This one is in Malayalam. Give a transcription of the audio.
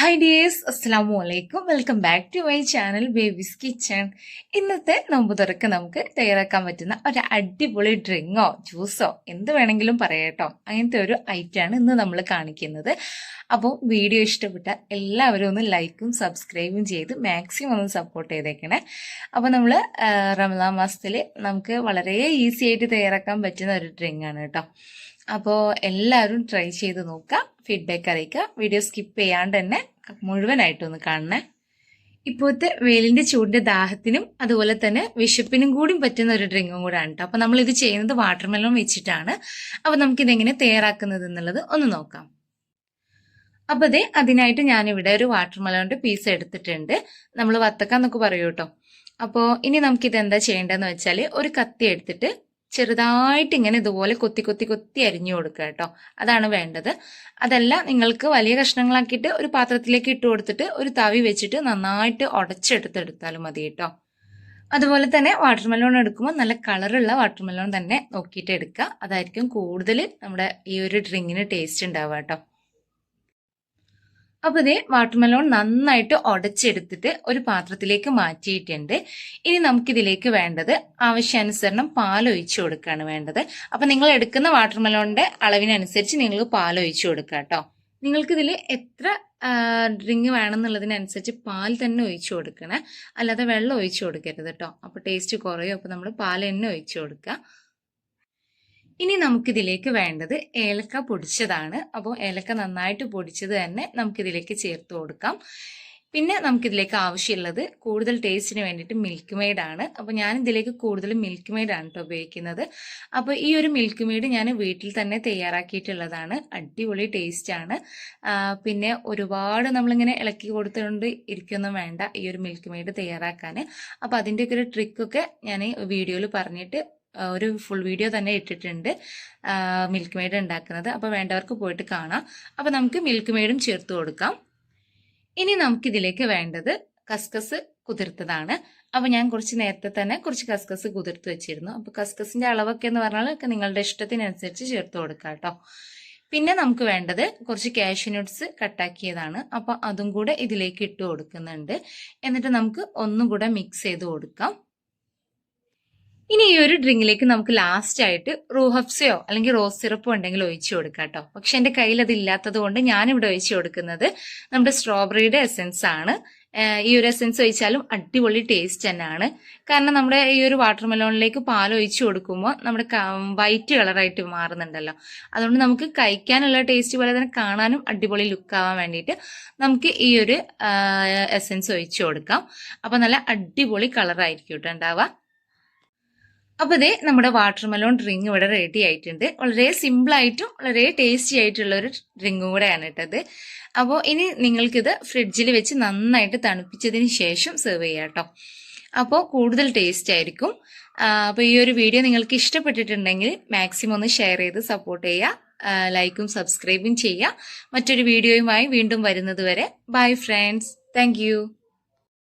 ഹായ് ഡിയേഴ്സ്, അസ്സലാമു അലൈക്കും. Welcome back to my channel babies kitchen. ഇന്നത്തെ നോമ്പ് തുറക്ക് നമുക്ക് തയ്യാറാക്കാൻ പറ്റുന്ന ഒരു അടിപൊളി ഡ്രിങ്കോ ജ്യൂസോ എന്ത് വേണമെങ്കിലും പറയാട്ടോ, അങ്ങനത്തെ ഒരു ഐറ്റമാണ് ഇന്ന് നമ്മൾ കാണിക്കുന്നത്. അപ്പോൾ വീഡിയോ ഇഷ്ടപ്പെട്ട എല്ലാവരും ഒന്ന് ലൈക്കും സബ്സ്ക്രൈബും ചെയ്ത് മാക്സിമം ഒന്ന് സപ്പോർട്ട് ചെയ്തേക്കണേ. അപ്പോൾ നമ്മൾ റമദാൻ മാസത്തിൽ നമുക്ക് വളരെ ഈസി ആയിട്ട് തയ്യാറാക്കാൻ പറ്റുന്ന ഒരു ഡ്രിങ്കാണ് കേട്ടോ. അപ്പോൾ എല്ലാവരും ട്രൈ ചെയ്ത് നോക്കുക, ഫീഡ്ബാക്ക് അറിയിക്കുക. വീഡിയോ സ്കിപ്പ് ചെയ്യാണ്ട് തന്നെ മുഴുവനായിട്ടൊന്ന് കാണണേ. ഇപ്പോഴത്തെ വെയിലിന്റെ ചൂടിന്റെ ദാഹത്തിനും അതുപോലെ തന്നെ വിശപ്പിനും കൂടി പറ്റുന്ന ഒരു ഡ്രിങ്കും കൂടെ ആണ് കേട്ടോ. അപ്പോൾ നമ്മൾ ഇത് ചെയ്യുന്നത് വാട്ടർമെലൺ വെച്ചിട്ടാണ്. അപ്പോൾ നമുക്കിതെങ്ങനെ തയ്യാറാക്കുന്നത് എന്നുള്ളത് ഒന്ന് നോക്കാം. അപ്പോൾ അതിനായിട്ട് ഞാനിവിടെ ഒരു വാട്ടർമെലണിന്റെ പീസ് എടുത്തിട്ടുണ്ട്. നമ്മൾ വത്തക്ക എന്നൊക്കെ പറയൂ കേട്ടോ. അപ്പോൾ ഇനി നമുക്കിത് എന്താ ചെയ്യേണ്ടതെന്ന് വെച്ചാൽ ഒരു കത്തി എടുത്തിട്ട് ചെറുതായിട്ട് ഇങ്ങനെ ഇതുപോലെ കൊത്തി കൊത്തി കൊത്തി അരിഞ്ഞു കൊടുക്കുക കേട്ടോ, അതാണ് വേണ്ടത്. അതല്ല നിങ്ങൾക്ക് വലിയ കഷ്ണങ്ങളാക്കിയിട്ട് ഒരു പാത്രത്തിലേക്ക് ഇട്ട് കൊടുത്തിട്ട് ഒരു തവി വെച്ചിട്ട് നന്നായിട്ട് ഉടച്ചെടുത്തെടുത്താലും മതി കേട്ടോ. അതുപോലെ തന്നെ വാട്ടർമെലോൺ എടുക്കുമ്പോൾ നല്ല കളറുള്ള വാട്ടർമെലോൺ തന്നെ നോക്കിയിട്ട് എടുക്കുക, അതായിരിക്കും കൂടുതൽ നമ്മുടെ ഈ ഒരു ഡ്രിങ്കിന് ടേസ്റ്റ് ഉണ്ടാവുക കേട്ടോ. അപ്പോൾ വാട്ടർമെലോൺ നന്നായിട്ട് ഉടച്ചെടുത്തിട്ട് ഒരു പാത്രത്തിലേക്ക് മാറ്റിയിട്ടുണ്ട്. ഇനി നമുക്കിതിലേക്ക് വേണ്ടത് ആവശ്യാനുസരണം പാൽ ഒഴിച്ചു കൊടുക്കുകയാണ് വേണ്ടത്. അപ്പോൾ നിങ്ങൾ എടുക്കുന്ന വാട്ടർമെലോണിന്റെ അളവിനനുസരിച്ച് നിങ്ങൾക്ക് പാൽ ഒഴിച്ചു കൊടുക്കുക കേട്ടോ. നിങ്ങൾക്കിതിൽ എത്ര ഡ്രിങ്ക് വേണമെന്നുള്ളതിനനുസരിച്ച് പാൽ തന്നെ ഒഴിച്ചു കൊടുക്കണേ, അല്ലാതെ വെള്ളം ഒഴിച്ചു കൊടുക്കരുത് കേട്ടോ. അപ്പോൾ ടേസ്റ്റ് കുറയും. അപ്പോൾ നമ്മൾ പാൽ തന്നെ ഒഴിച്ചു കൊടുക്കുക. ഇനി നമുക്കിതിലേക്ക് വേണ്ടത് ഏലക്ക പൊടിച്ചതാണ്. അപ്പോൾ ഏലക്ക നന്നായിട്ട് പൊടിച്ചത് തന്നെ നമുക്കിതിലേക്ക് ചേർത്ത് കൊടുക്കാം. പിന്നെ നമുക്കിതിലേക്ക് ആവശ്യമുള്ളത് കൂടുതൽ ടേസ്റ്റിന് വേണ്ടിയിട്ട് മിൽക്ക് മെയ്ഡാണ്. അപ്പോൾ ഞാൻ ഇതിലേക്ക് കൂടുതൽ മിൽക്ക് മെയ്ഡാണ് കേട്ടോ ഉപയോഗിക്കുന്നത്. അപ്പോൾ ഈ ഒരു മിൽക്ക് മെയ്ഡ് ഞാൻ വീട്ടിൽ തന്നെ തയ്യാറാക്കിയിട്ടുള്ളതാണ്. അടിപൊളി ടേസ്റ്റാണ്. പിന്നെ ഒരുപാട് നമ്മളിങ്ങനെ ഇളക്കി കൊടുത്തുകൊണ്ട് ഇരിക്കൊന്നും വേണ്ട ഈ ഒരു മിൽക്ക് മെയ്ഡ് തയ്യാറാക്കാൻ. അപ്പോൾ അതിൻ്റെയൊക്കെ ഒരു ട്രിക്കൊക്കെ ഞാൻ വീഡിയോയിൽ പറഞ്ഞിട്ട് ഒരു ഫുൾ വീഡിയോ തന്നെ ഇട്ടിട്ടുണ്ട് മിൽക്ക് മെയ്ഡ് ഉണ്ടാക്കുന്നത്. അപ്പോൾ വേണ്ടവർക്ക് പോയിട്ട് കാണാം. അപ്പോൾ നമുക്ക് മിൽക്ക് മെയ്ഡും ചേർത്ത് കൊടുക്കാം. ഇനി നമുക്കിതിലേക്ക് വേണ്ടത് കസ്കസ് കുതിർത്തതാണ്. അപ്പോൾ ഞാൻ കുറച്ച് നേരത്തെ തന്നെ കുറച്ച് കസ്കസ് കുതിർത്ത് വെച്ചിരുന്നു. അപ്പോൾ കസ്കസിന്റെ അളവൊക്കെ എന്ന് പറഞ്ഞാൽ നിങ്ങളുടെ ഇഷ്ടത്തിനനുസരിച്ച് ചേർത്ത് കൊടുക്കാം കേട്ടോ. പിന്നെ നമുക്ക് വേണ്ടത് കുറച്ച് കാഷ്യൂ നട്ട്സ് കട്ടാക്കിയതാണ്. അപ്പോൾ അതും കൂടെ ഇതിലേക്ക് ഇട്ട് കൊടുക്കുന്നുണ്ട്. എന്നിട്ട് നമുക്ക് ഒന്നും കൂടെ മിക്സ് ചെയ്ത് കൊടുക്കാം. ഇനി ഈ ഒരു ഡ്രിങ്കിലേക്ക് നമുക്ക് ലാസ്റ്റ് ആയിട്ട് റൂഹബ്സയോ അല്ലെങ്കിൽ റോസ് സിറപ്പോ ഉണ്ടെങ്കിൽ ഒഴിച്ചു കൊടുക്കാം കേട്ടോ. പക്ഷെ എൻ്റെ കയ്യിൽ അത് ഇല്ലാത്തത് കൊണ്ട് ഞാനിവിടെ ഒഴിച്ചു കൊടുക്കുന്നത് നമ്മുടെ സ്ട്രോബെറിയുടെ എസെൻസ് ആണ്. ഈ ഒരു എസെൻസ് ഒഴിച്ചാലും അടിപൊളി ടേസ്റ്റ് തന്നെയാണ്. കാരണം നമ്മുടെ ഈ ഒരു വാട്ടർമെലോണിലേക്ക് പാൽ ഒഴിച്ചു കൊടുക്കുമ്പോൾ നമ്മുടെ വൈറ്റ് കളറായിട്ട് മാറുന്നുണ്ടല്ലോ. അതുകൊണ്ട് നമുക്ക് കഴിക്കാനുള്ള ടേസ്റ്റ് പോലെ തന്നെ കാണാനും അടിപൊളി ലുക്ക് ആവാൻ വേണ്ടിയിട്ട് നമുക്ക് ഈ ഒരു എസെൻസ് ഒഴിച്ചു കൊടുക്കാം. അപ്പോൾ നല്ല അടിപൊളി കളറായിരിക്കും കേട്ടോ ഉണ്ടാവുക. അപ്പോൾ നമ്മുടെ വാട്ടർമെലോൺ ഡ്രിങ്ക് ഇവിടെ റെഡി ആയിട്ടുണ്ട്. വളരെ സിമ്പിളായിട്ടും വളരെ ടേസ്റ്റി ആയിട്ടുള്ള ഒരു ഡ്രിങ്കും കൂടെയാണ് ഇട്ടത്. അപ്പോൾ ഇനി നിങ്ങൾക്കിത് ഫ്രിഡ്ജിൽ വെച്ച് നന്നായിട്ട് തണുപ്പിച്ചതിന് ശേഷം സെർവ് ചെയ്യാം കേട്ടോ. അപ്പോൾ കൂടുതൽ ടേസ്റ്റ് ആയിരിക്കും. അപ്പോൾ ഈ ഒരു വീഡിയോ നിങ്ങൾക്ക് ഇഷ്ടപ്പെട്ടിട്ടുണ്ടെങ്കിൽ മാക്സിമം ഒന്ന് ഷെയർ ചെയ്ത് സപ്പോർട്ട് ചെയ്യുക, ലൈക്കും സബ്സ്ക്രൈബും ചെയ്യുക. മറ്റൊരു വീഡിയോയുമായി വീണ്ടും വരുന്നത് വരെ ബൈ ഫ്രണ്ട്സ്. താങ്ക്